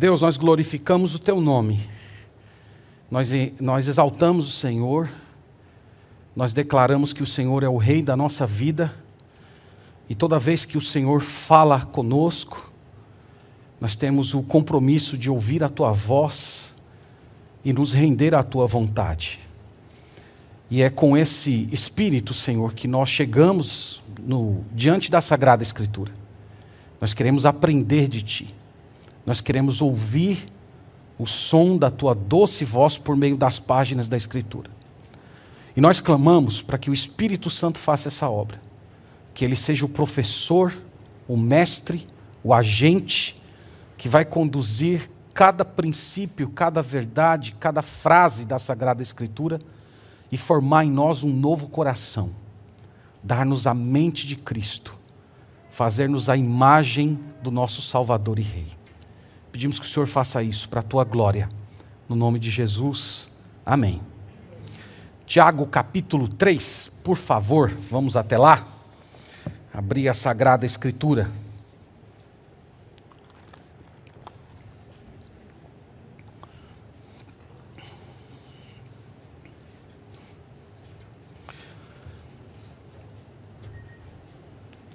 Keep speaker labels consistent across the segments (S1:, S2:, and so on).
S1: Deus, nós glorificamos o Teu nome, nós exaltamos o Senhor, nós declaramos que o Senhor é o Rei da nossa vida, e toda vez que o Senhor fala conosco, nós temos o compromisso de ouvir a Tua voz e nos render à Tua vontade. E é com esse espírito, Senhor, que nós chegamos diante da Sagrada Escritura. Nós queremos aprender de Ti. Nós queremos ouvir o som da Tua doce voz por meio das páginas da Escritura. E nós clamamos para que o Espírito Santo faça essa obra. Que Ele seja o professor, o mestre, o agente, que vai conduzir cada princípio, cada verdade, cada frase da Sagrada Escritura e formar em nós um novo coração. Dar-nos a mente de Cristo. Fazer-nos a imagem do nosso Salvador e Rei. Pedimos que o Senhor faça isso para a Tua glória. No nome de Jesus. Amém. Tiago capítulo 3, por favor, vamos até lá. Abrir a Sagrada Escritura.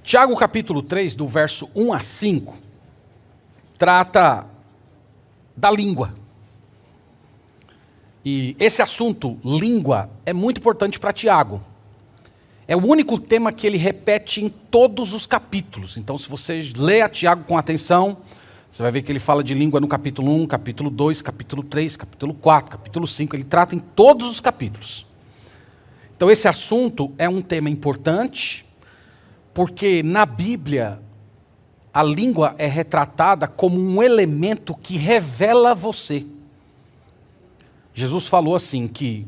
S1: Tiago capítulo 3, do verso 1 a 5, trata da língua. E esse assunto, língua, é muito importante para Tiago. É o único tema que ele repete em todos os capítulos. Então, se você lê a Tiago com atenção, você vai ver que ele fala de língua no capítulo 1, capítulo 2, capítulo 3, capítulo 4, capítulo 5. Ele trata em todos os capítulos. Então, esse assunto é um tema importante, porque na Bíblia, a língua é retratada como um elemento que revela você. Jesus falou assim, que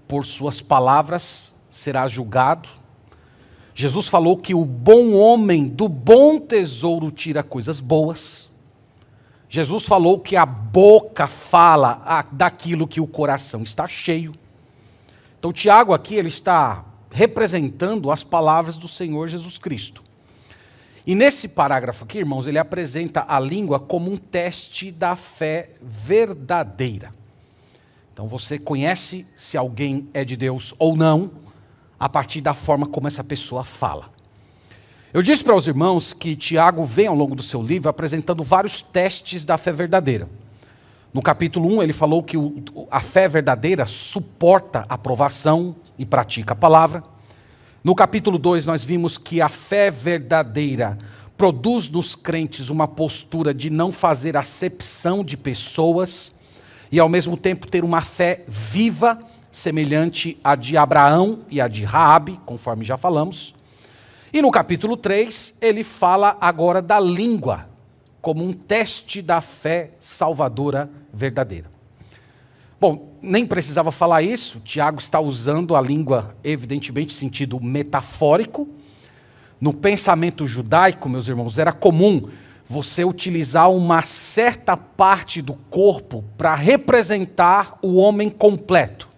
S1: por suas palavras será julgado. Jesus falou que o bom homem do bom tesouro tira coisas boas. Jesus falou que a boca fala daquilo que o coração está cheio. Então Tiago aqui ele está representando as palavras do Senhor Jesus Cristo. E nesse parágrafo aqui, irmãos, ele apresenta a língua como um teste da fé verdadeira. Então você conhece se alguém é de Deus ou não, a partir da forma como essa pessoa fala. Eu disse para os irmãos que Tiago vem ao longo do seu livro apresentando vários testes da fé verdadeira. No capítulo 1 ele falou que a fé verdadeira suporta a provação e pratica a palavra. No capítulo 2 nós vimos que a fé verdadeira produz nos crentes uma postura de não fazer acepção de pessoas, e ao mesmo tempo ter uma fé viva, semelhante à de Abraão e à de Raabe, conforme já falamos. E no capítulo 3, ele fala agora da língua, como um teste da fé salvadora verdadeira. Bom, nem precisava falar isso, Tiago está usando a língua, evidentemente, em sentido metafórico. No pensamento judaico, meus irmãos, era comum você utilizar uma certa parte do corpo para representar o homem completo.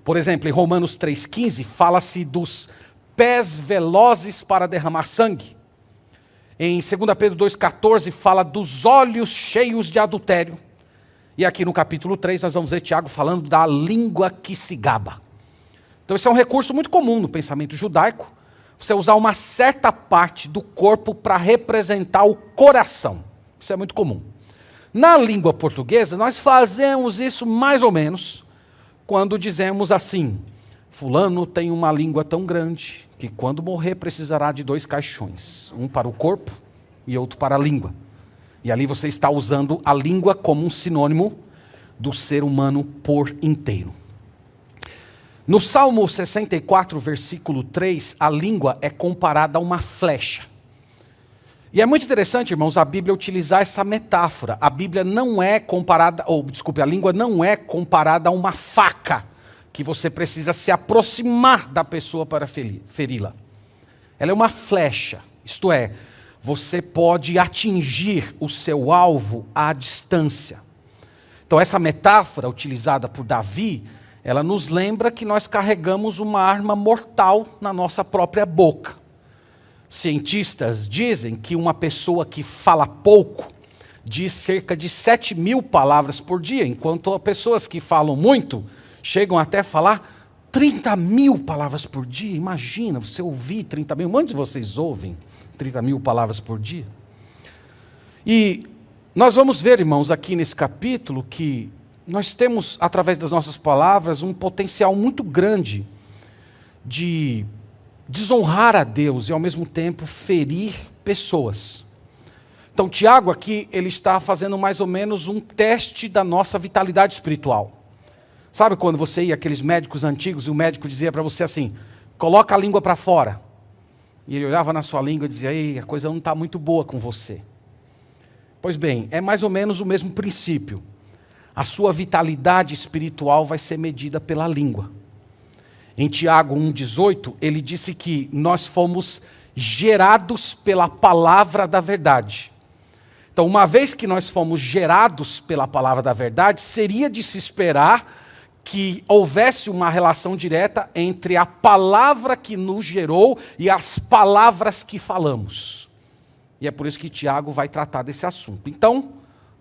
S1: Por exemplo, em Romanos 3,15, fala-se dos pés velozes para derramar sangue. Em 2 Pedro 2,14, fala dos olhos cheios de adultério. E aqui no capítulo 3, nós vamos ver Tiago falando da língua que se gaba. Então, esse é um recurso muito comum no pensamento judaico, você usar uma certa parte do corpo para representar o coração. Isso é muito comum. Na língua portuguesa, nós fazemos isso mais ou menos quando dizemos assim: fulano tem uma língua tão grande que quando morrer precisará de 2 caixões, um para o corpo e outro para a língua. E ali você está usando a língua como um sinônimo do ser humano por inteiro. No Salmo 64, versículo 3, a língua é comparada a uma flecha. E é muito interessante, irmãos, a Bíblia utilizar essa metáfora. A Bíblia não é comparada, a língua não é comparada a uma faca, que você precisa se aproximar da pessoa para feri-la. Ela é uma flecha, isto é, você pode atingir o seu alvo à distância. Então essa metáfora utilizada por Davi, ela nos lembra que nós carregamos uma arma mortal na nossa própria boca. Cientistas dizem que uma pessoa que fala pouco diz cerca de 7.000 palavras por dia, enquanto pessoas que falam muito chegam até a falar 30.000 palavras por dia. Imagina, você ouvir 30.000, muitos de vocês ouvem 30.000 palavras por dia. E nós vamos ver, irmãos, aqui nesse capítulo, que nós temos, através das nossas palavras, um potencial muito grande de desonrar a Deus e, ao mesmo tempo, ferir pessoas. Então, Tiago aqui, ele está fazendo mais ou menos um teste da nossa vitalidade espiritual. Sabe quando você ia àqueles médicos antigos e o médico dizia para você assim, coloca a língua para fora. E ele olhava na sua língua e dizia, ei, a coisa não está muito boa com você. Pois bem, é mais ou menos o mesmo princípio. A sua vitalidade espiritual vai ser medida pela língua. Em Tiago 1,18, ele disse que nós fomos gerados pela palavra da verdade. Então, uma vez que nós fomos gerados pela palavra da verdade, seria de se esperar que houvesse uma relação direta entre a palavra que nos gerou e as palavras que falamos. E é por isso que Tiago vai tratar desse assunto. Então,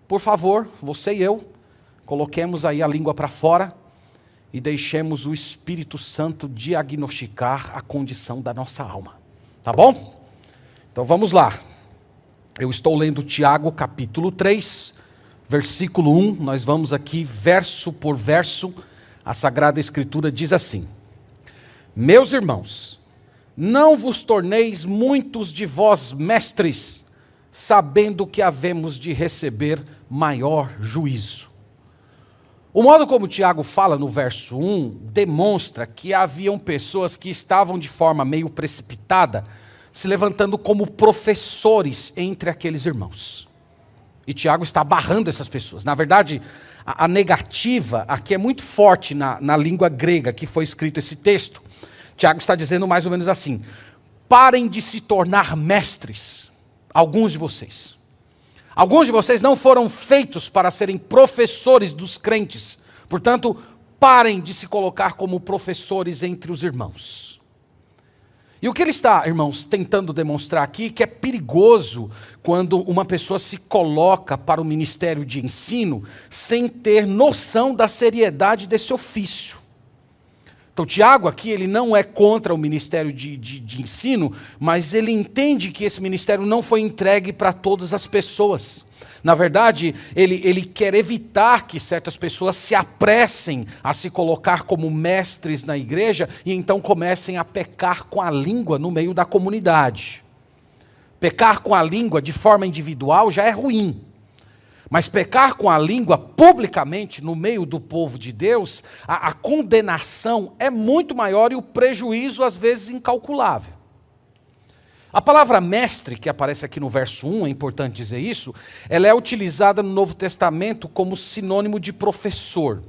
S1: por favor, você e eu, coloquemos aí a língua para fora e deixemos o Espírito Santo diagnosticar a condição da nossa alma. Tá bom? Então vamos lá. Eu estou lendo Tiago capítulo 3, versículo 1. Nós vamos aqui verso por verso. A Sagrada Escritura diz assim: Meus irmãos, não vos torneis muitos de vós mestres, sabendo que havemos de receber maior juízo. O modo como Tiago fala no verso 1 demonstra que haviam pessoas que estavam de forma meio precipitada, se levantando como professores entre aqueles irmãos. E Tiago está barrando essas pessoas. Na verdade, a negativa aqui é muito forte na língua grega que foi escrito esse texto. Tiago está dizendo mais ou menos assim: parem de se tornar mestres, alguns de vocês. Alguns de vocês não foram feitos para serem professores dos crentes. Portanto, parem de se colocar como professores entre os irmãos. E o que ele está, irmãos, tentando demonstrar aqui, que é perigoso quando uma pessoa se coloca para o ministério de ensino sem ter noção da seriedade desse ofício. Então, Tiago aqui, ele não é contra o ministério de ensino, mas ele entende que esse ministério não foi entregue para todas as pessoas. Na verdade, ele quer evitar que certas pessoas se apressem a se colocar como mestres na igreja e então comecem a pecar com a língua no meio da comunidade. Pecar com a língua de forma individual já é ruim. Mas pecar com a língua publicamente no meio do povo de Deus, a condenação é muito maior e o prejuízo às vezes incalculável. A palavra mestre, que aparece aqui no verso 1, é importante dizer isso, ela é utilizada no Novo Testamento como sinônimo de professor.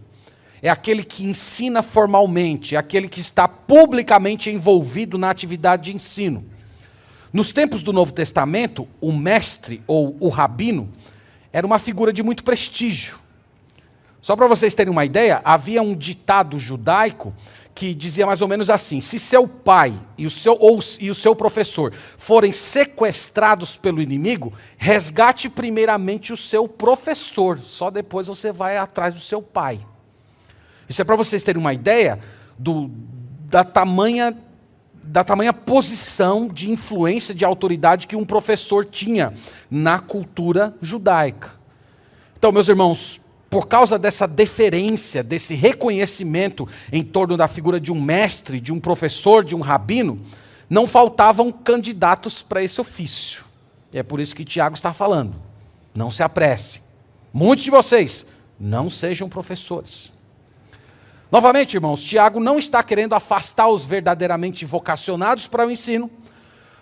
S1: É aquele que ensina formalmente, é aquele que está publicamente envolvido na atividade de ensino. Nos tempos do Novo Testamento, o mestre ou o rabino era uma figura de muito prestígio. Só para vocês terem uma ideia, havia um ditado judaico que dizia mais ou menos assim: se seu pai e o seu professor forem sequestrados pelo inimigo, resgate primeiramente o seu professor, só depois você vai atrás do seu pai. Isso é para vocês terem uma ideia da tamanha posição de influência, de autoridade que um professor tinha na cultura judaica. Então, meus irmãos, por causa dessa deferência, desse reconhecimento em torno da figura de um mestre, de um professor, de um rabino, não faltavam candidatos para esse ofício. E é por isso que Tiago está falando: não se apresse. Muitos de vocês não sejam professores. Novamente, irmãos, Tiago não está querendo afastar os verdadeiramente vocacionados para o ensino,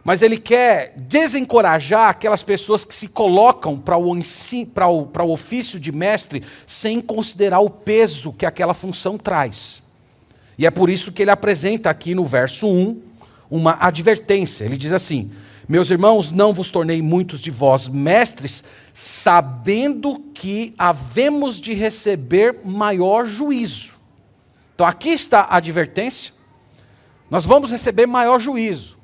S1: mas ele quer desencorajar aquelas pessoas que se colocam para o ofício de mestre sem considerar o peso que aquela função traz. E é por isso que ele apresenta aqui no verso 1 uma advertência. Ele diz assim: meus irmãos, não vos tornei muitos de vós mestres, sabendo que havemos de receber maior juízo. Então aqui está a advertência: nós vamos receber maior juízo.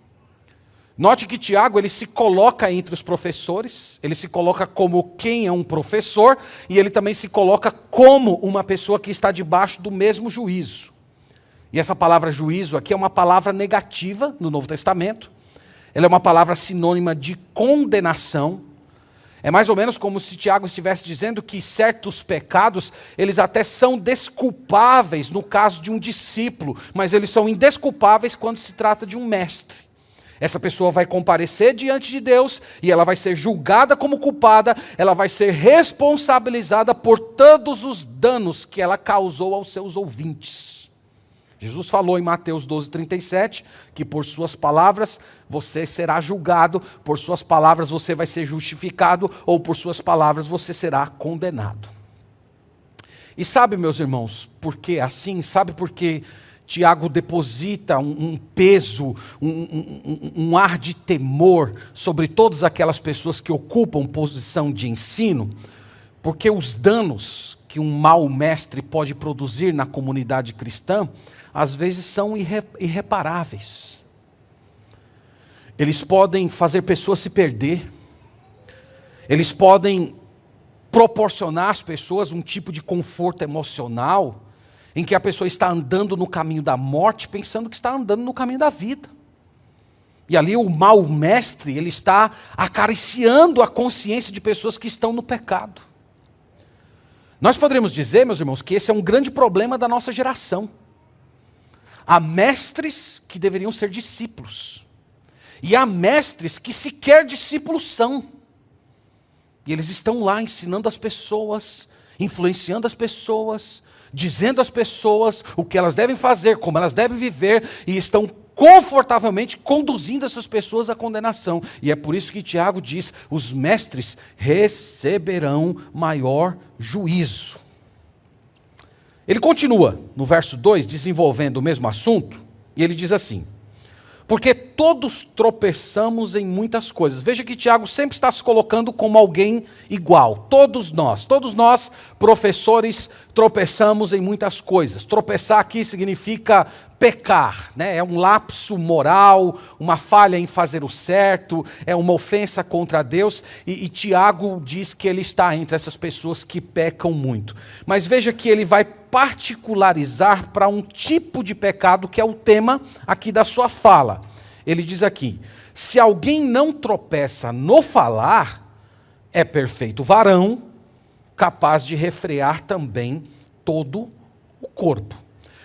S1: Note que Tiago, ele se coloca entre os professores, ele se coloca como quem é um professor, e ele também se coloca como uma pessoa que está debaixo do mesmo juízo. E essa palavra juízo aqui é uma palavra negativa no Novo Testamento, ela é uma palavra sinônima de condenação. É mais ou menos como se Tiago estivesse dizendo que certos pecados, eles até são desculpáveis no caso de um discípulo, mas eles são indesculpáveis quando se trata de um mestre. Essa pessoa vai comparecer diante de Deus e ela vai ser julgada como culpada, ela vai ser responsabilizada por todos os danos que ela causou aos seus ouvintes. Jesus falou em Mateus 12:37 que por suas palavras você será julgado, por suas palavras você vai ser justificado, ou por suas palavras você será condenado. E sabe, meus irmãos, por que assim? Sabe por que Tiago deposita um peso, um ar de temor sobre todas aquelas pessoas que ocupam posição de ensino? Porque os danos que um mau mestre pode produzir na comunidade cristã, às vezes são irreparáveis. Eles podem fazer pessoas se perder, eles podem proporcionar às pessoas um tipo de conforto emocional, em que a pessoa está andando no caminho da morte, pensando que está andando no caminho da vida. E ali o mau mestre, ele está acariciando a consciência de pessoas que estão no pecado. Nós poderíamos dizer, meus irmãos, que esse é um grande problema da nossa geração. Há mestres que deveriam ser discípulos. E há mestres que sequer discípulos são. E eles estão lá ensinando as pessoas, influenciando as pessoas, dizendo às pessoas o que elas devem fazer, como elas devem viver, e estão confortavelmente conduzindo essas pessoas à condenação. E é por isso que Tiago diz: os mestres receberão maior juízo. Ele continua no verso 2, desenvolvendo o mesmo assunto, e ele diz assim: porque todos tropeçamos em muitas coisas. Veja que Tiago sempre está se colocando como alguém igual. Todos nós, professores, tropeçamos em muitas coisas. Tropeçar aqui significa pecar, né? É um lapso moral, uma falha em fazer o certo, é uma ofensa contra Deus. E Tiago diz que ele está entre essas pessoas que pecam muito. Mas veja que ele vai particularizar para um tipo de pecado que é o tema aqui da sua fala. Ele diz aqui: se alguém não tropeça no falar, é perfeito varão, capaz de refrear também todo o corpo.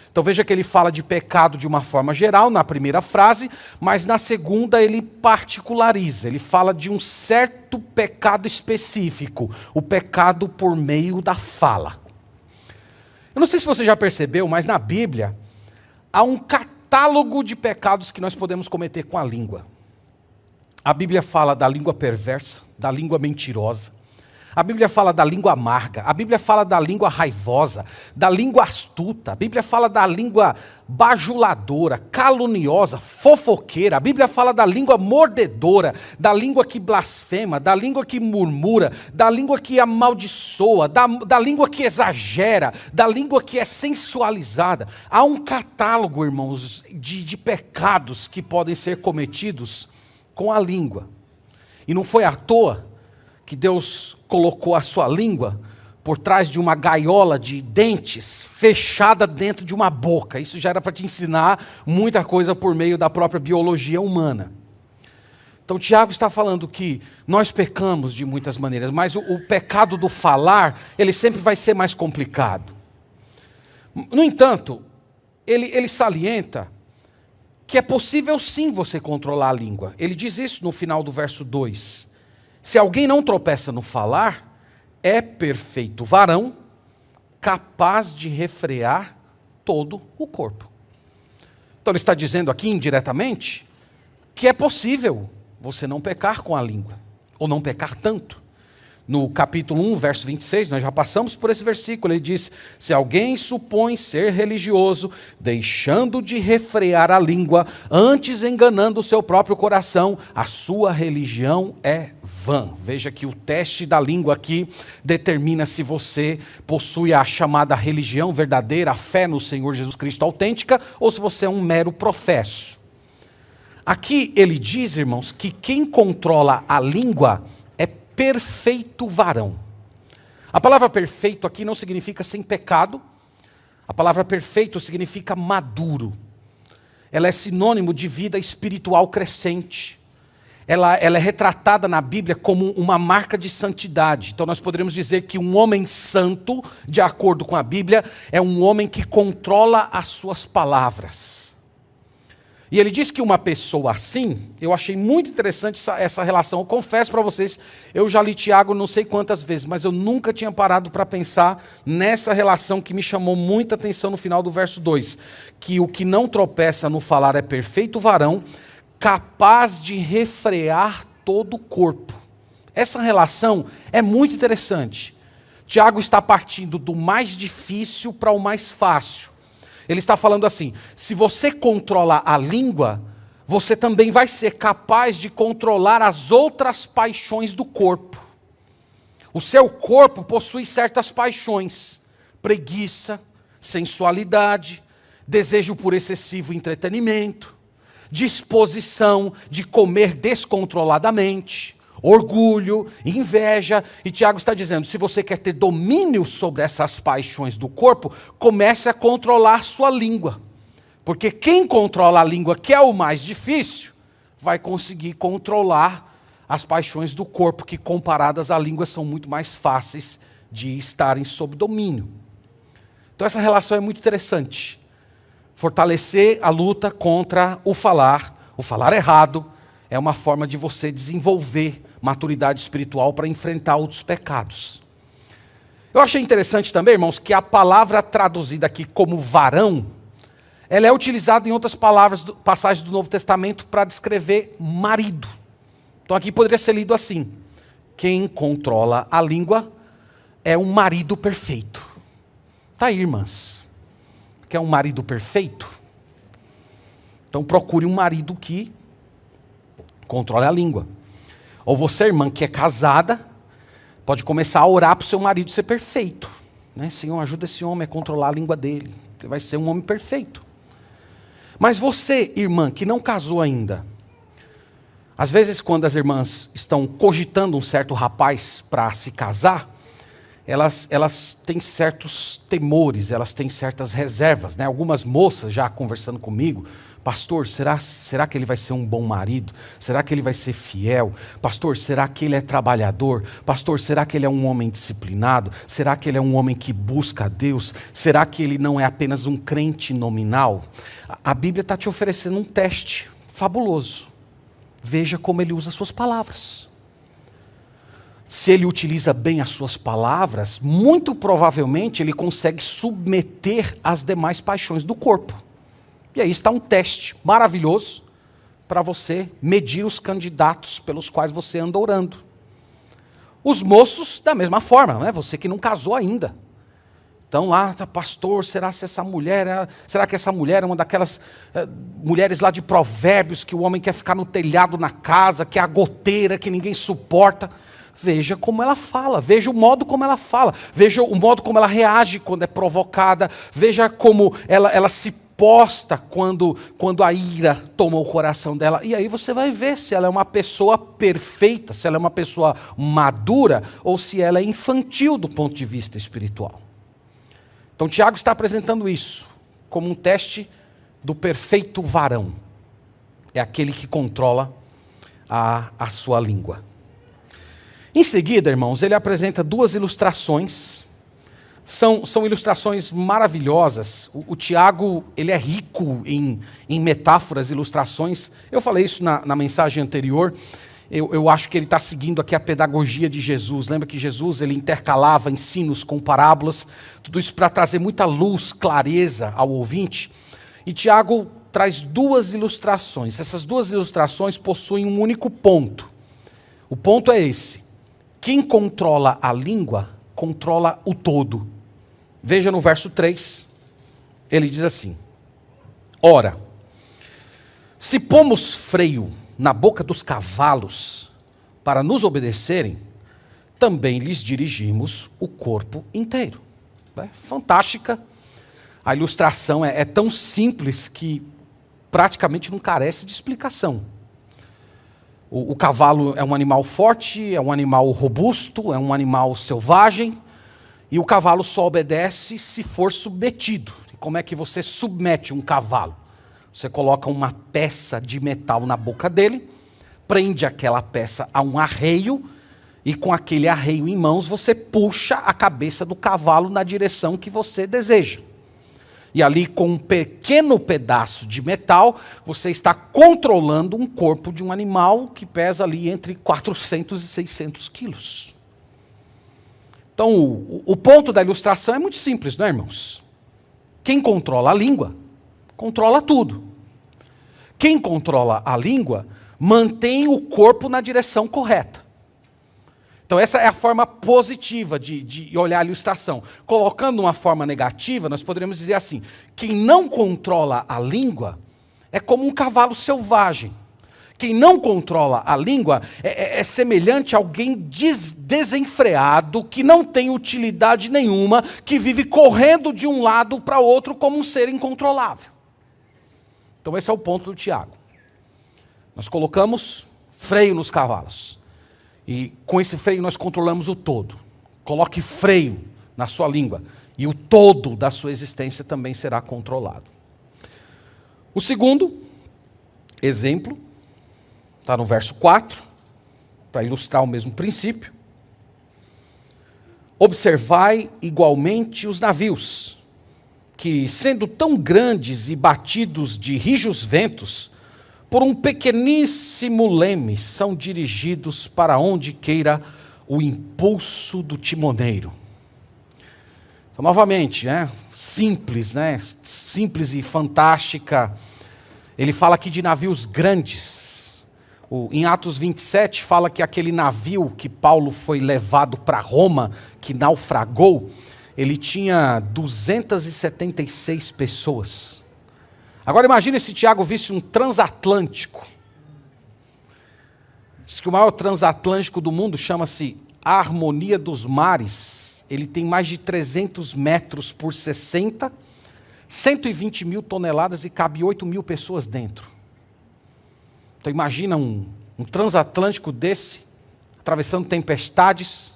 S1: Então veja que ele fala de pecado de uma forma geral na primeira frase, mas na segunda ele particulariza, ele fala de um certo pecado específico, o pecado por meio da fala. Eu não sei se você já percebeu, mas na Bíblia há um catálogo de pecados que nós podemos cometer com a língua. A Bíblia fala da língua perversa, da língua mentirosa. A Bíblia fala da língua amarga, a Bíblia fala da língua raivosa, da língua astuta, a Bíblia fala da língua bajuladora, caluniosa, fofoqueira, a Bíblia fala da língua mordedora, da língua que blasfema, da língua que murmura, da língua que amaldiçoa, da língua que exagera, da língua que é sensualizada. Há um catálogo, irmãos, de pecados que podem ser cometidos com a língua. E não foi à toa que Deus colocou a sua língua por trás de uma gaiola de dentes fechada dentro de uma boca. Isso já era para te ensinar muita coisa por meio da própria biologia humana. Então Tiago está falando que nós pecamos de muitas maneiras, mas o pecado do falar, ele sempre vai ser mais complicado. No entanto, ele salienta que é possível sim você controlar a língua. Ele diz isso no final do verso 2. Se alguém não tropeça no falar, é perfeito varão, capaz de refrear todo o corpo. Então ele está dizendo aqui indiretamente que é possível você não pecar com a língua, ou não pecar tanto. No capítulo 1, verso 26, nós já passamos por esse versículo, ele diz: se alguém supõe ser religioso, deixando de refrear a língua, antes enganando o seu próprio coração, a sua religião é vã. Veja que o teste da língua aqui determina se você possui a chamada religião verdadeira, a fé no Senhor Jesus Cristo autêntica, ou se você é um mero professo. Aqui ele diz, irmãos, que quem controla a língua é perfeito varão. A palavra perfeito aqui não significa sem pecado. A palavra perfeito significa maduro. Ela é sinônimo de vida espiritual crescente. Ela é retratada na Bíblia como uma marca de santidade. Então nós poderíamos dizer que um homem santo, de acordo com a Bíblia, é um homem que controla as suas palavras. E ele diz que uma pessoa assim, eu achei muito interessante essa relação. Eu confesso para vocês, eu já li Tiago não sei quantas vezes, mas eu nunca tinha parado para pensar nessa relação que me chamou muita atenção no final do verso 2. Que o que não tropeça no falar é perfeito varão, capaz de refrear todo o corpo. Essa relação é muito interessante. Tiago está partindo do mais difícil para o mais fácil. Ele está falando assim, se você controla a língua, você também vai ser capaz de controlar as outras paixões do corpo. O seu corpo possui certas paixões, preguiça, sensualidade, desejo por excessivo entretenimento, disposição de comer descontroladamente, orgulho, inveja. E Tiago está dizendo, se você quer ter domínio sobre essas paixões do corpo, comece a controlar sua língua. Porque quem controla a língua, que é o mais difícil, vai conseguir controlar as paixões do corpo, que comparadas à língua são muito mais fáceis de estarem sob domínio. Então essa relação é muito interessante. Fortalecer a luta contra o falar errado, é uma forma de você desenvolver maturidade espiritual para enfrentar outros pecados. Eu achei interessante também, irmãos, que a palavra traduzida aqui como varão, ela é utilizada em outras passagens do Novo Testamento para descrever marido. Então aqui poderia ser lido assim: quem controla a língua é um marido perfeito. Tá aí, irmãs. Quer um marido perfeito? Então procure um marido que controle a língua. Ou você, irmã, que é casada, pode começar a orar para o seu marido ser perfeito. Né? Senhor, ajuda esse homem a controlar a língua dele. Ele vai ser um homem perfeito. Mas você, irmã, que não casou ainda, às vezes quando as irmãs estão cogitando um certo rapaz para se casar, elas têm certos temores, elas têm certas reservas. Né? Algumas moças já conversando comigo, pastor, será que ele vai ser um bom marido? Será que ele vai ser fiel? Pastor, será que ele é trabalhador? Pastor, será que ele é um homem disciplinado? Será que ele é um homem que busca a Deus? Será que ele não é apenas um crente nominal? A Bíblia está te oferecendo um teste fabuloso. Veja como ele usa suas palavras. Se ele utiliza bem as suas palavras, muito provavelmente ele consegue submeter as demais paixões do corpo. E aí está um teste maravilhoso para você medir os candidatos pelos quais você anda orando. Os moços, da mesma forma, né? Você que não casou ainda. Então lá, pastor, será que essa mulher é uma daquelas mulheres lá de Provérbios, que o homem quer ficar no telhado na casa, que é a goteira, que ninguém suporta? Veja como ela fala, veja o modo como ela fala, veja o modo como ela reage quando é provocada, veja como ela se posta quando a ira toma o coração dela. E aí você vai ver se ela é uma pessoa perfeita, se ela é uma pessoa madura, ou se ela é infantil do ponto de vista espiritual. Então Tiago está apresentando isso como um teste do perfeito varão. É aquele que controla a sua língua. Em seguida, irmãos, ele apresenta duas ilustrações. São ilustrações maravilhosas. O Tiago, ele é rico em metáforas, ilustrações. Eu falei isso na mensagem anterior. Eu acho que ele está seguindo aqui a pedagogia de Jesus. Lembra que Jesus ele intercalava ensinos com parábolas, tudo isso para trazer muita luz, clareza ao ouvinte. E Tiago traz duas ilustrações. Essas duas ilustrações possuem um único ponto. O ponto é esse: quem controla a língua, controla o todo. Veja no verso 3, ele diz assim: ora, se pomos freio na boca dos cavalos para nos obedecerem, também lhes dirigimos o corpo inteiro. Fantástica. A ilustração é tão simples que praticamente não carece de explicação. O cavalo é um animal forte, é um animal robusto, é um animal selvagem, e o cavalo só obedece se for submetido. E como é que você submete um cavalo? Você coloca uma peça de metal na boca dele, prende aquela peça a um arreio, e com aquele arreio em mãos você puxa a cabeça do cavalo na direção que você deseja. E ali, com um pequeno pedaço de metal, você está controlando um corpo de um animal que pesa ali entre 400 e 600 quilos. Então, o ponto da ilustração é muito simples, não é, irmãos? Quem controla a língua, controla tudo. Quem controla a língua, mantém o corpo na direção correta. Então essa é a forma positiva de olhar a ilustração. Colocando uma forma negativa, nós poderíamos dizer assim: quem não controla a língua é como um cavalo selvagem. Quem não controla a língua é semelhante a alguém desenfreado, que não tem utilidade nenhuma, que vive correndo de um lado para outro como um ser incontrolável. Então esse é o ponto do Tiago. Nós colocamos freio nos cavalos. E com esse freio nós controlamos o todo. Coloque freio na sua língua e o todo da sua existência também será controlado. O segundo exemplo está no verso 4, para ilustrar o mesmo princípio. Observai igualmente os navios, que sendo tão grandes e batidos de rijos ventos, por um pequeníssimo leme, são dirigidos para onde queira o impulso do timoneiro. Então, novamente, simples e fantástica. Ele fala aqui de navios grandes. Em Atos 27, fala que aquele navio que Paulo foi levado para Roma, que naufragou, ele tinha 276 pessoas. Agora imagine se Tiago visse um transatlântico. Diz que o maior transatlântico do mundo chama-se A Harmonia dos Mares. Ele tem mais de 300 metros por 60, 120 mil toneladas e cabe 8 mil pessoas dentro. Então imagina um transatlântico desse, atravessando tempestades,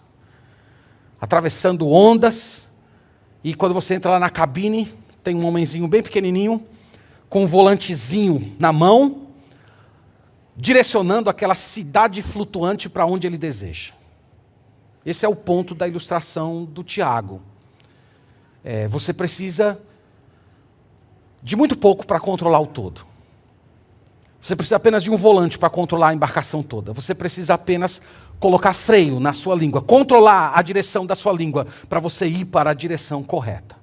S1: atravessando ondas, e quando você entra lá na cabine, tem um homenzinho bem pequenininho, com um volantezinho na mão, direcionando aquela cidade flutuante para onde ele deseja. Esse é o ponto da ilustração do Tiago. Você precisa de muito pouco para controlar o todo. Você precisa apenas de um volante para controlar a embarcação toda. Você precisa apenas colocar freio na sua língua, controlar a direção da sua língua para você ir para a direção correta.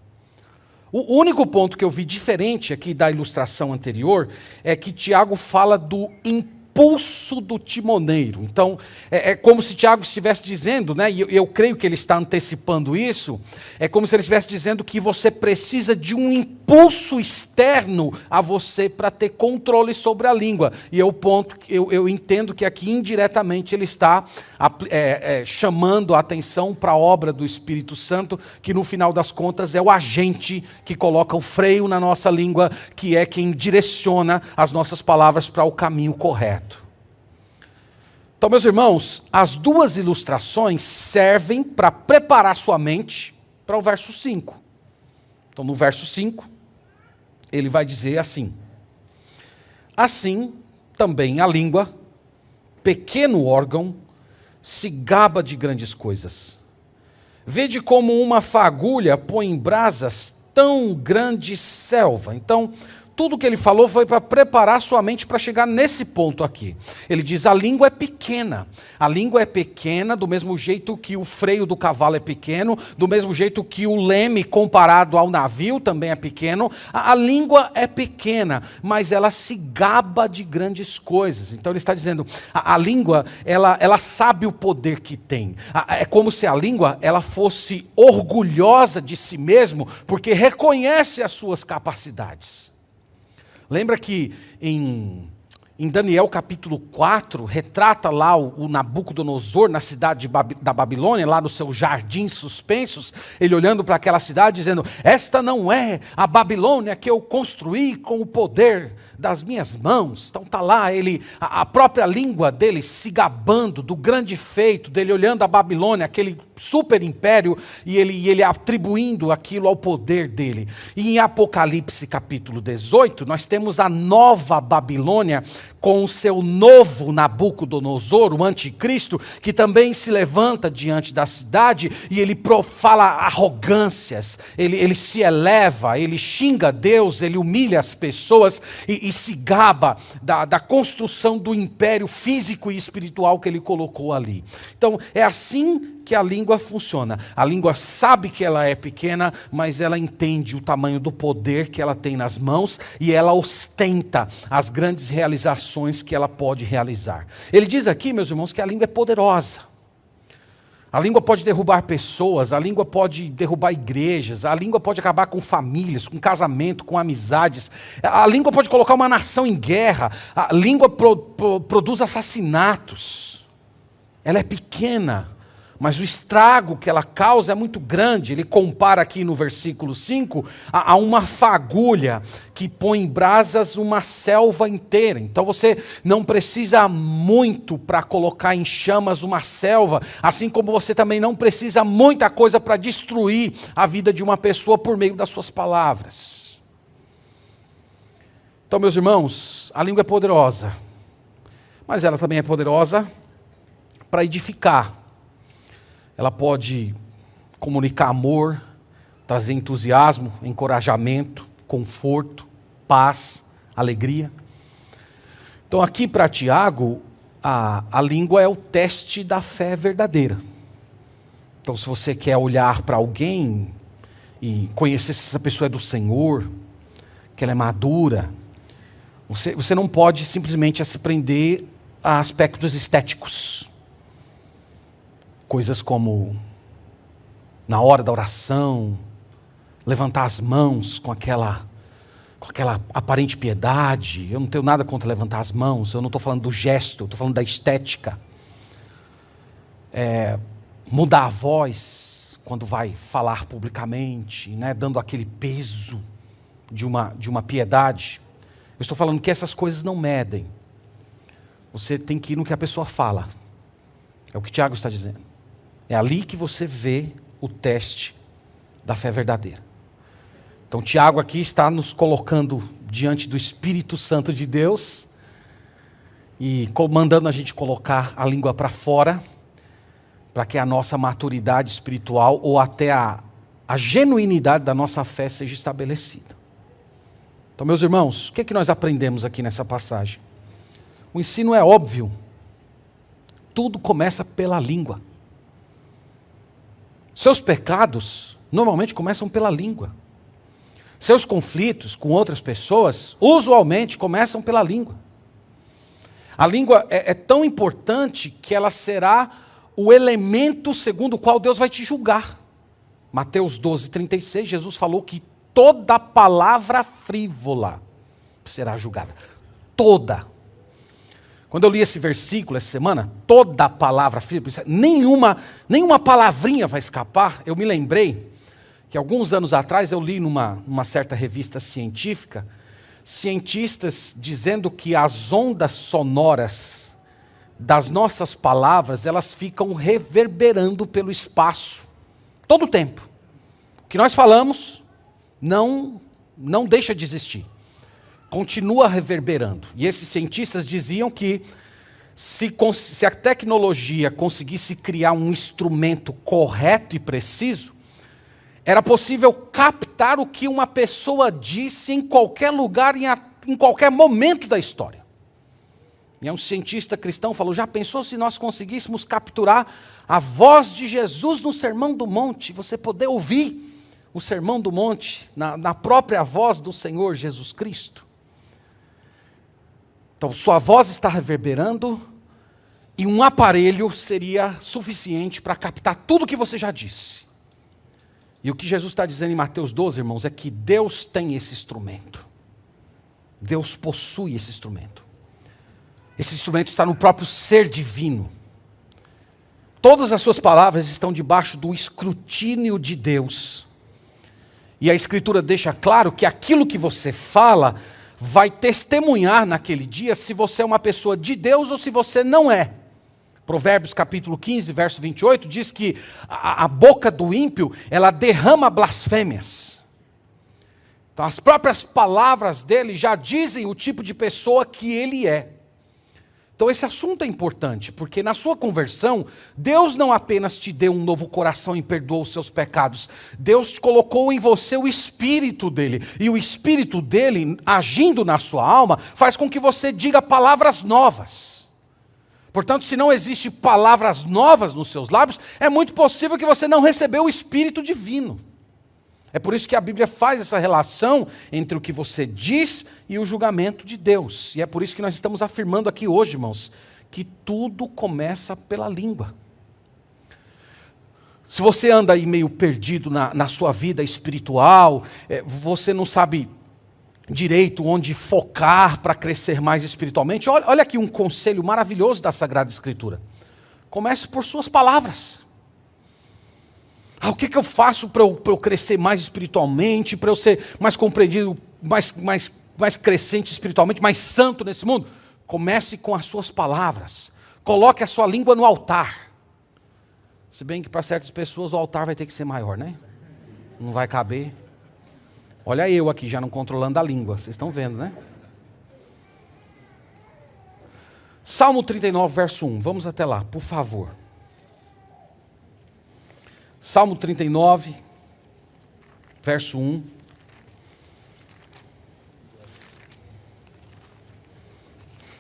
S1: O único ponto que eu vi diferente aqui da ilustração anterior é que Tiago fala do impulso do timoneiro. Então, é como se Tiago estivesse dizendo, e eu creio que ele está antecipando isso, é como se ele estivesse dizendo que você precisa de um impulso externo a você para ter controle sobre a língua. E eu entendo que aqui indiretamente ele está chamando a atenção para a obra do Espírito Santo, que no final das contas é o agente que coloca o freio na nossa língua, que é quem direciona as nossas palavras para o caminho correto. Então, meus irmãos, as duas ilustrações servem para preparar sua mente para o verso 5. Então, no verso 5, ele vai dizer assim: assim, também a língua, pequeno órgão, se gaba de grandes coisas. Vede como uma fagulha põe em brasas tão grande selva. Então, tudo que ele falou foi para preparar sua mente para chegar nesse ponto aqui. Ele diz: a língua é pequena. A língua é pequena do mesmo jeito que o freio do cavalo é pequeno, do mesmo jeito que o leme comparado ao navio também é pequeno. A língua é pequena, mas ela se gaba de grandes coisas. Então ele está dizendo, a língua, ela sabe o poder que tem. É como se a língua ela fosse orgulhosa de si mesmo, porque reconhece as suas capacidades. Lembra que em Em Daniel capítulo 4, retrata lá o Nabucodonosor na cidade da Babilônia, lá nos seus jardins suspensos, ele olhando para aquela cidade dizendo: esta não é a Babilônia que eu construí com o poder das minhas mãos. Então está lá ele, a própria língua dele se gabando do grande feito, dele olhando a Babilônia, aquele super império, e ele atribuindo aquilo ao poder dele. E em Apocalipse capítulo 18, nós temos a nova Babilônia, com o seu novo Nabucodonosor, o anticristo, que também se levanta diante da cidade e ele fala arrogâncias, ele se eleva, ele xinga Deus, ele humilha as pessoas e se gaba da construção do império físico e espiritual que ele colocou ali. Então é assim que a língua funciona. A língua sabe que ela é pequena, mas ela entende o tamanho do poder que ela tem nas mãos e ela ostenta as grandes realizações que ela pode realizar. Ele diz aqui, meus irmãos, que a língua é poderosa. A língua pode derrubar pessoas, a língua pode derrubar igrejas, a língua pode acabar com famílias, com casamento, com amizades. A língua pode colocar uma nação em guerra. A língua produz assassinatos. Ela é pequena, mas o estrago que ela causa é muito grande. Ele compara aqui no versículo 5 a uma fagulha que põe em brasas uma selva inteira. Então você não precisa muito para colocar em chamas uma selva, assim como você também não precisa muita coisa para destruir a vida de uma pessoa por meio das suas palavras. Então, meus irmãos, a língua é poderosa, mas ela também é poderosa para edificar. Ela pode comunicar amor, trazer entusiasmo, encorajamento, conforto, paz, alegria. Então aqui para Tiago, a língua é o teste da fé verdadeira. Então se você quer olhar para alguém e conhecer se essa pessoa é do Senhor, que ela é madura, você não pode simplesmente se prender a aspectos estéticos. Coisas como, na hora da oração, levantar as mãos com aquela aparente piedade. Eu não tenho nada contra levantar as mãos, eu não estou falando do gesto, estou falando da estética. Mudar a voz quando vai falar publicamente, né, dando aquele peso de uma piedade. Eu estou falando que essas coisas não medem. Você tem que ir no que a pessoa fala. É o que Tiago está dizendo. É ali que você vê o teste da fé verdadeira. Então Tiago aqui está nos colocando diante do Espírito Santo de Deus e mandando a gente colocar a língua para fora, para que a nossa maturidade espiritual ou até a genuinidade da nossa fé seja estabelecida. Então, meus irmãos, o que é que nós aprendemos aqui nessa passagem? O ensino é óbvio. Tudo começa pela língua. Seus pecados normalmente começam pela língua. Seus conflitos com outras pessoas usualmente começam pela língua. A língua é tão importante que ela será o elemento segundo o qual Deus vai te julgar. Mateus 12:36, Jesus falou que toda palavra frívola será julgada. Toda. Quando eu li esse versículo essa semana, toda palavra frívola, nenhuma palavrinha vai escapar. Eu me lembrei que alguns anos atrás eu li numa certa revista científica, cientistas dizendo que as ondas sonoras das nossas palavras, elas ficam reverberando pelo espaço, todo o tempo. O que nós falamos não deixa de existir. Continua reverberando. E esses cientistas diziam que se a tecnologia conseguisse criar um instrumento correto e preciso, era possível captar o que uma pessoa disse em qualquer lugar, em qualquer momento da história. E um cientista cristão falou, já pensou se nós conseguíssemos capturar a voz de Jesus no Sermão do Monte, você poder ouvir o Sermão do Monte na própria voz do Senhor Jesus Cristo? Então, sua voz está reverberando e um aparelho seria suficiente para captar tudo o que você já disse. E o que Jesus está dizendo em Mateus 12, irmãos, é que Deus tem esse instrumento. Deus possui esse instrumento. Esse instrumento está no próprio ser divino. Todas as suas palavras estão debaixo do escrutínio de Deus. E a Escritura deixa claro que aquilo que você fala vai testemunhar naquele dia se você é uma pessoa de Deus ou se você não é. Provérbios capítulo 15, verso 28, diz que a boca do ímpio, ela derrama blasfêmias. Então as próprias palavras dele já dizem o tipo de pessoa que ele é. Então esse assunto é importante, porque na sua conversão, Deus não apenas te deu um novo coração e perdoou os seus pecados, Deus te colocou em você o Espírito dele, e o Espírito dele, agindo na sua alma, faz com que você diga palavras novas. Portanto, se não existe palavras novas nos seus lábios, é muito possível que você não recebeu o Espírito divino. É por isso que a Bíblia faz essa relação entre o que você diz e o julgamento de Deus. E é por isso que nós estamos afirmando aqui hoje, irmãos, que tudo começa pela língua. Se você anda aí meio perdido na sua vida espiritual, você não sabe direito onde focar para crescer mais espiritualmente, olha aqui um conselho maravilhoso da Sagrada Escritura. Comece por suas palavras. O que eu faço para eu crescer mais espiritualmente, para eu ser mais compreendido, mais crescente espiritualmente, mais santo nesse mundo? Comece com as suas palavras. Coloque a sua língua no altar. Se bem que para certas pessoas o altar vai ter que ser maior, né? Não vai caber. Olha eu aqui já não controlando a língua, vocês estão vendo, né? Salmo 39, verso 1, vamos até lá, por favor. Salmo 39, verso 1.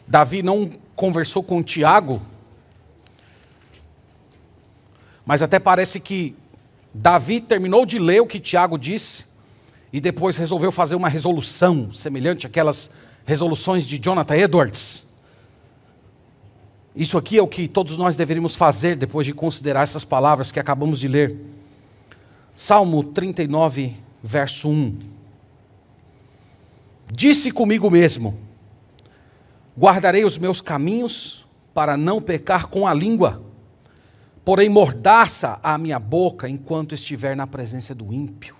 S1: Davi não conversou com Tiago, mas até parece que Davi terminou de ler o que Tiago disse e depois resolveu fazer uma resolução semelhante àquelas resoluções de Jonathan Edwards. Isso aqui é o que todos nós deveríamos fazer depois de considerar essas palavras que acabamos de ler. Salmo 39, verso 1. Disse comigo mesmo: guardarei os meus caminhos para não pecar com a língua, porém mordaça a minha boca enquanto estiver na presença do ímpio.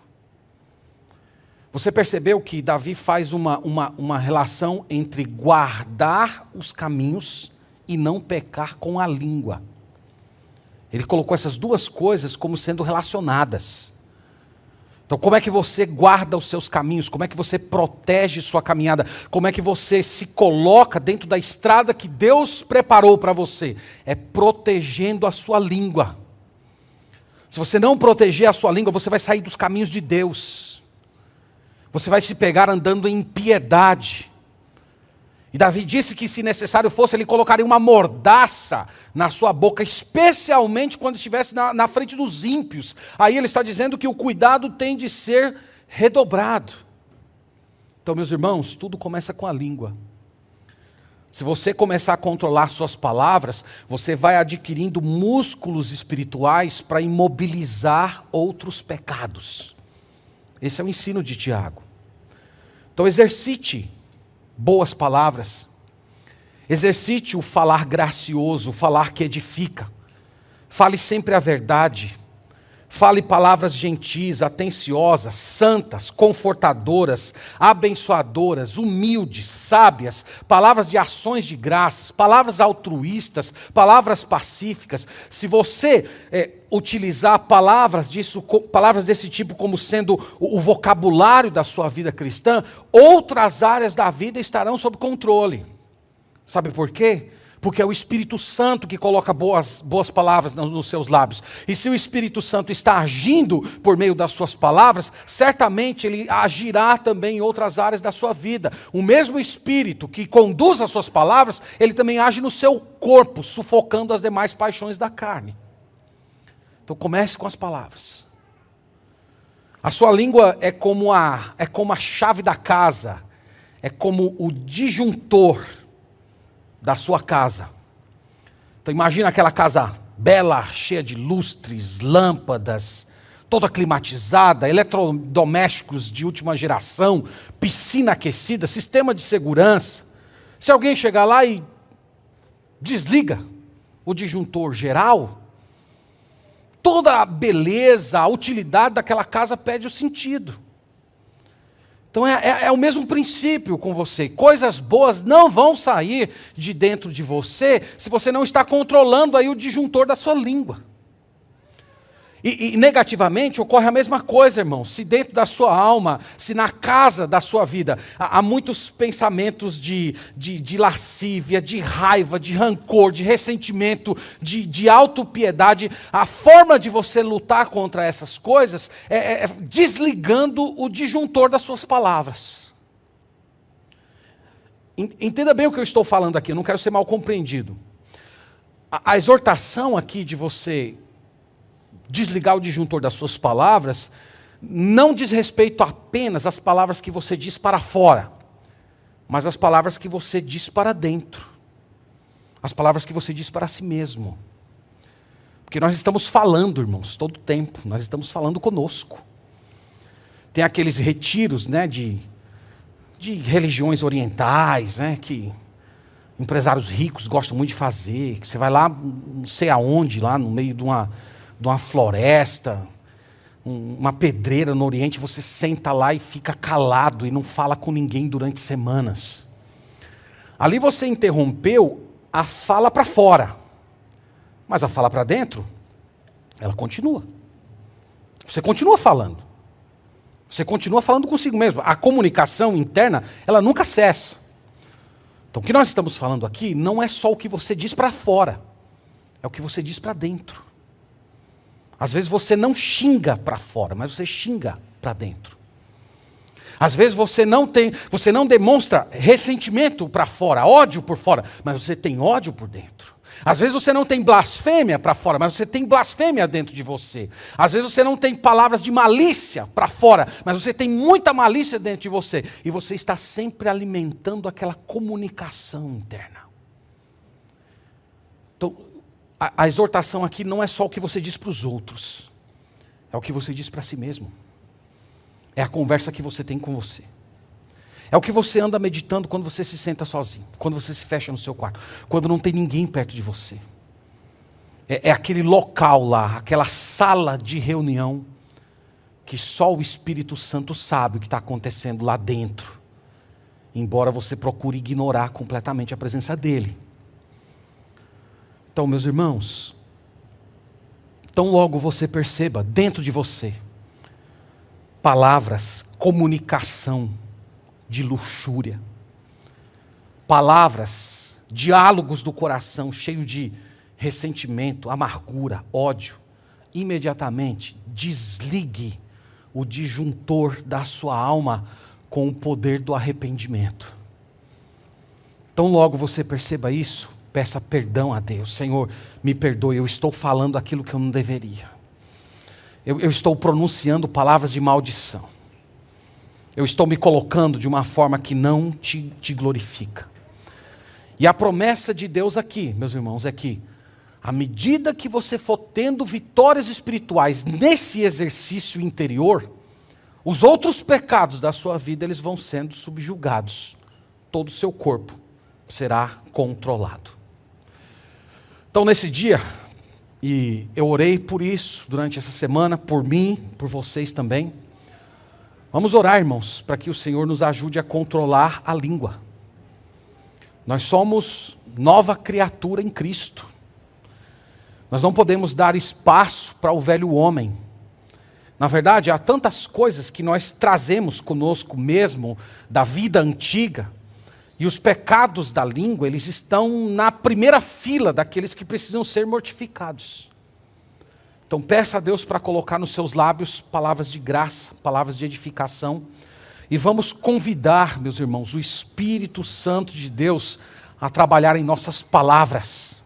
S1: Você percebeu que Davi faz uma relação entre guardar os caminhos e não pecar com a língua. Ele colocou essas duas coisas como sendo relacionadas. Então, como é que você guarda os seus caminhos? Como é que você protege sua caminhada? Como é que você se coloca dentro da estrada que Deus preparou para você? É protegendo a sua língua. Se você não proteger a sua língua, você vai sair dos caminhos de Deus. Você vai se pegar andando em impiedade. E Davi disse que, se necessário fosse, ele colocaria uma mordaça na sua boca, especialmente quando estivesse na frente dos ímpios. Aí ele está dizendo que o cuidado tem de ser redobrado. Então, meus irmãos, tudo começa com a língua. Se você começar a controlar suas palavras, você vai adquirindo músculos espirituais para imobilizar outros pecados. Esse é o ensino de Tiago. Então, exercite boas palavras, exercite o falar gracioso, o falar que edifica, fale sempre a verdade, fale palavras gentis, atenciosas, santas, confortadoras, abençoadoras, humildes, sábias, palavras de ações de graças, palavras altruístas, palavras pacíficas. Se você utilizar palavras desse tipo como sendo o vocabulário da sua vida cristã, outras áreas da vida estarão sob controle. Sabe por quê? Porque é o Espírito Santo que coloca boas palavras nos seus lábios. E se o Espírito Santo está agindo por meio das suas palavras, certamente ele agirá também em outras áreas da sua vida. O mesmo Espírito que conduz as suas palavras, ele também age no seu corpo, sufocando as demais paixões da carne. Então comece com as palavras. A sua língua é como a chave da casa, é como o disjuntor da sua casa. Então imagina aquela casa bela, cheia de lustres, lâmpadas, toda climatizada, eletrodomésticos de última geração, piscina aquecida, sistema de segurança. Se alguém chegar lá e desliga o disjuntor geral, toda a beleza, a utilidade daquela casa perde o sentido. Então é o mesmo princípio com você. Coisas boas não vão sair de dentro de você se você não está controlando aí o disjuntor da sua língua. E negativamente ocorre a mesma coisa, irmão. Se dentro da sua alma, se na casa da sua vida, há muitos pensamentos de lascívia, de raiva, de rancor, de ressentimento, de autopiedade, a forma de você lutar contra essas coisas é desligando o disjuntor das suas palavras. Entenda bem o que eu estou falando aqui, eu não quero ser mal compreendido. A exortação aqui de você desligar o disjuntor das suas palavras não diz respeito apenas às palavras que você diz para fora, mas às palavras que você diz para dentro, as palavras que você diz para si mesmo. Porque nós estamos falando, irmãos, todo o tempo, nós estamos falando conosco. Tem aqueles retiros, né, de religiões orientais, né, que empresários ricos gostam muito de fazer, que você vai lá, não sei aonde, lá no meio de uma floresta, uma pedreira no Oriente, você senta lá e fica calado e não fala com ninguém durante semanas. Ali você interrompeu a fala para fora, mas a fala para dentro, ela continua. Você continua falando. Você continua falando consigo mesmo. A comunicação interna, ela nunca cessa. Então o que nós estamos falando aqui não é só o que você diz para fora, é o que você diz para dentro. Às vezes você não xinga para fora, mas você xinga para dentro. Às vezes você não demonstra ressentimento para fora, ódio por fora, mas você tem ódio por dentro. Às vezes você não tem blasfêmia para fora, mas você tem blasfêmia dentro de você. Às vezes você não tem palavras de malícia para fora, mas você tem muita malícia dentro de você. E você está sempre alimentando aquela comunicação interna. Então, a exortação aqui não é só o que você diz para os outros, é o que você diz para si mesmo. É a conversa que você tem com você. É o que você anda meditando quando você se senta sozinho, quando você se fecha no seu quarto, quando não tem ninguém perto de você. É aquele local lá, aquela sala de reunião, que só o Espírito Santo sabe o que está acontecendo lá dentro, embora você procure ignorar completamente a presença dele. Então, meus irmãos, tão logo você perceba dentro de você palavras, comunicação de luxúria, palavras, diálogos do coração cheio de ressentimento, amargura, ódio, imediatamente desligue o disjuntor da sua alma com o poder do arrependimento. Tão logo você perceba isso, peça perdão a Deus. Senhor, me perdoe, eu estou falando aquilo que eu não deveria. Eu estou pronunciando palavras de maldição. Eu estou me colocando de uma forma que não te glorifica. E a promessa de Deus aqui, meus irmãos, é que à medida que você for tendo vitórias espirituais nesse exercício interior, os outros pecados da sua vida, eles vão sendo subjugados. Todo o seu corpo será controlado. Então, nesse dia, e eu orei por isso durante essa semana, por mim, por vocês também. Vamos orar, irmãos, para que o Senhor nos ajude a controlar a língua. Nós somos nova criatura em Cristo. Nós não podemos dar espaço para o velho homem. Na verdade, há tantas coisas que nós trazemos conosco mesmo da vida antiga, e os pecados da língua, eles estão na primeira fila daqueles que precisam ser mortificados. Então peça a Deus para colocar nos seus lábios palavras de graça, palavras de edificação, e vamos convidar, meus irmãos, o Espírito Santo de Deus a trabalhar em nossas palavras,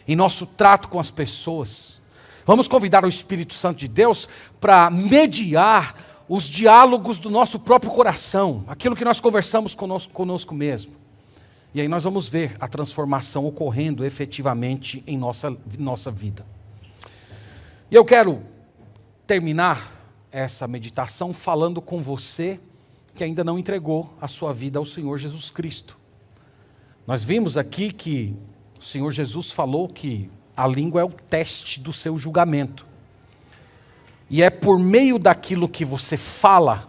S1: em nosso trato com as pessoas. Vamos convidar o Espírito Santo de Deus para mediar os diálogos do nosso próprio coração, aquilo que nós conversamos conosco mesmo. E aí nós vamos ver a transformação ocorrendo efetivamente em nossa vida. E eu quero terminar essa meditação falando com você que ainda não entregou a sua vida ao Senhor Jesus Cristo. Nós vimos aqui que o Senhor Jesus falou que a língua é o teste do seu julgamento. E é por meio daquilo que você fala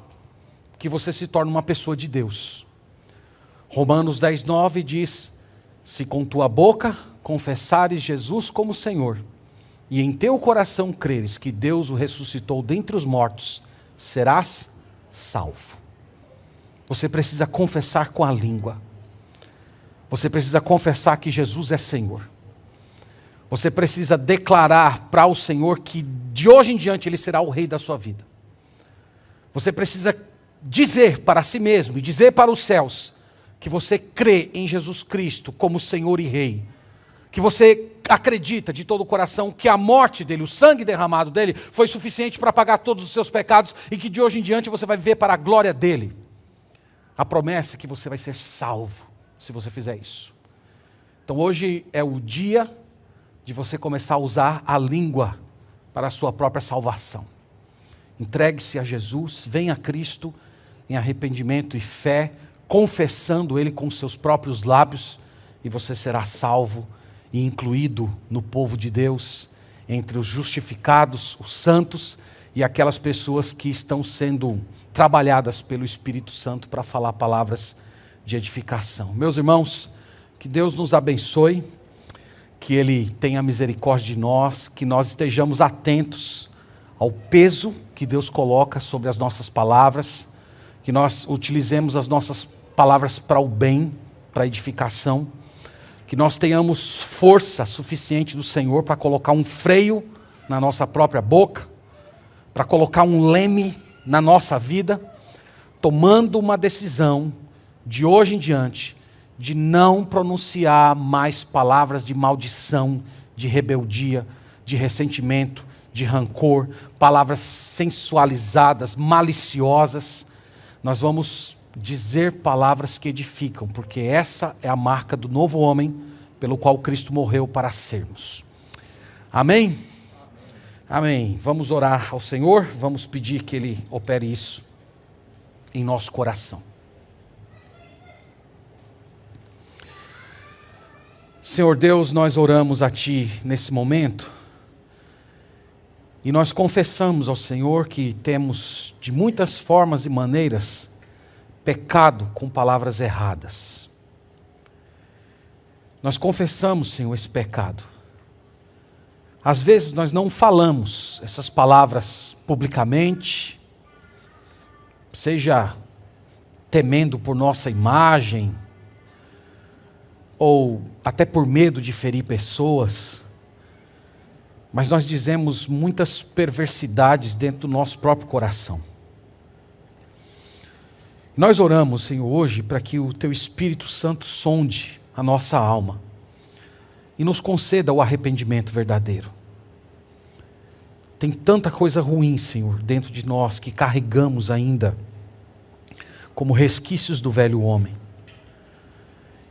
S1: que você se torna uma pessoa de Deus. Romanos 10:9 diz: se com tua boca confessares Jesus como Senhor, e em teu coração creres que Deus o ressuscitou dentre os mortos, serás salvo. Você precisa confessar com a língua. Você precisa confessar que Jesus é Senhor. Você precisa declarar para o Senhor que de hoje em diante Ele será o Rei da sua vida. Você precisa dizer para si mesmo e dizer para os céus que você crê em Jesus Cristo como Senhor e Rei. Que você acredita de todo o coração que a morte dele, o sangue derramado dele, foi suficiente para pagar todos os seus pecados e que de hoje em diante você vai viver para a glória dele. A promessa é que você vai ser salvo se você fizer isso. Então hoje é o dia de você começar a usar a língua para a sua própria salvação. Entregue-se a Jesus, venha a Cristo em arrependimento e fé, confessando Ele com seus próprios lábios, e você será salvo e incluído no povo de Deus, entre os justificados, os santos e aquelas pessoas que estão sendo trabalhadas pelo Espírito Santo para falar palavras de edificação. Meus irmãos, que Deus nos abençoe, que Ele tenha misericórdia de nós, que nós estejamos atentos ao peso que Deus coloca sobre as nossas palavras, que nós utilizemos as nossas palavras para o bem, para a edificação, que nós tenhamos força suficiente do Senhor para colocar um freio na nossa própria boca, para colocar um leme na nossa vida, tomando uma decisão de hoje em diante, de não pronunciar mais palavras de maldição, de rebeldia, de ressentimento, de rancor, palavras sensualizadas, maliciosas. Nós vamos dizer palavras que edificam, porque essa é a marca do novo homem pelo qual Cristo morreu para sermos. Amém? Amém. Vamos orar ao Senhor, vamos pedir que Ele opere isso em nosso coração. Senhor Deus, nós oramos a Ti nesse momento e nós confessamos ao Senhor que temos de muitas formas e maneiras pecado com palavras erradas. Nós confessamos, Senhor, esse pecado. Às vezes nós não falamos essas palavras publicamente, seja temendo por nossa imagem, ou até por medo de ferir pessoas, mas nós dizemos muitas perversidades dentro do nosso próprio coração. Nós oramos, Senhor, hoje para que o Teu Espírito Santo sonde a nossa alma e nos conceda o arrependimento verdadeiro. Tem tanta coisa ruim, Senhor, dentro de nós que carregamos ainda como resquícios do velho homem.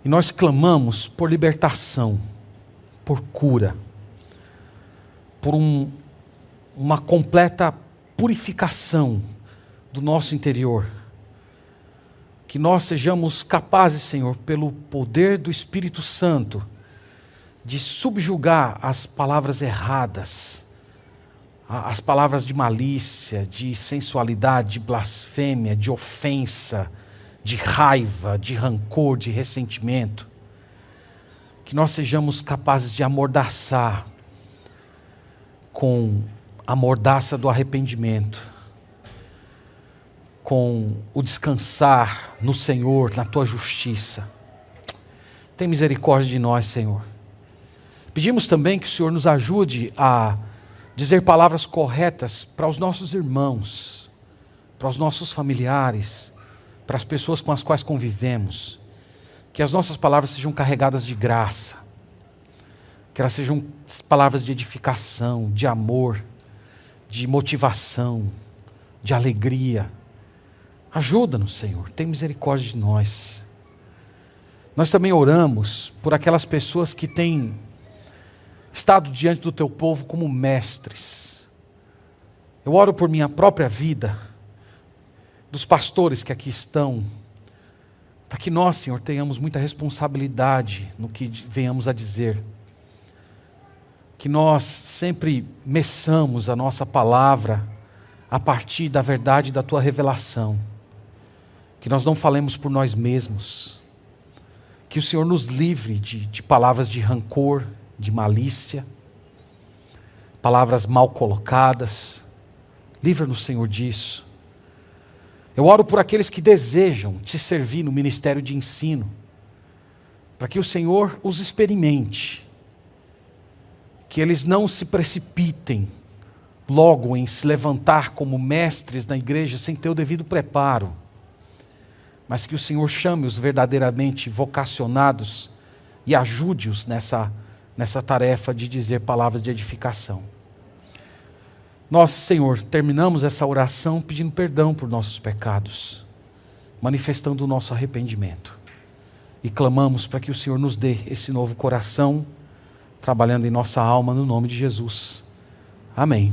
S1: E nós clamamos por libertação, por cura, por uma completa purificação do nosso interior. Que nós sejamos capazes, Senhor, pelo poder do Espírito Santo, de subjugar as palavras erradas, as palavras de malícia, de sensualidade, de blasfêmia, de ofensa, de raiva, de rancor, de ressentimento. Que nós sejamos capazes de amordaçar com a mordaça do arrependimento, com o descansar no Senhor, na Tua justiça. Tem misericórdia de nós, Senhor. Pedimos também que o Senhor nos ajude a dizer palavras corretas para os nossos irmãos, para os nossos familiares, para as pessoas com as quais convivemos. Que as nossas palavras sejam carregadas de graça, que elas sejam palavras de edificação, de amor, de motivação, de alegria. Ajuda-nos, Senhor, tem misericórdia de nós. Nós também oramos por aquelas pessoas que têm estado diante do Teu povo como mestres. Eu oro por minha própria vida, dos pastores que aqui estão, para que nós, Senhor, tenhamos muita responsabilidade no que venhamos a dizer. Que nós sempre meçamos a nossa palavra a partir da verdade da Tua revelação. Que nós não falemos por nós mesmos. Que o Senhor nos livre de palavras de rancor, de malícia, palavras mal colocadas. Livra-nos, Senhor, disso. Eu oro por aqueles que desejam Te servir no ministério de ensino, para que o Senhor os experimente, que eles não se precipitem logo em se levantar como mestres na igreja sem ter o devido preparo, mas que o Senhor chame os verdadeiramente vocacionados e ajude-os nessa tarefa de dizer palavras de edificação. Nós, Senhor, terminamos essa oração pedindo perdão por nossos pecados, manifestando o nosso arrependimento. E clamamos para que o Senhor nos dê esse novo coração, trabalhando em nossa alma no nome de Jesus. Amém.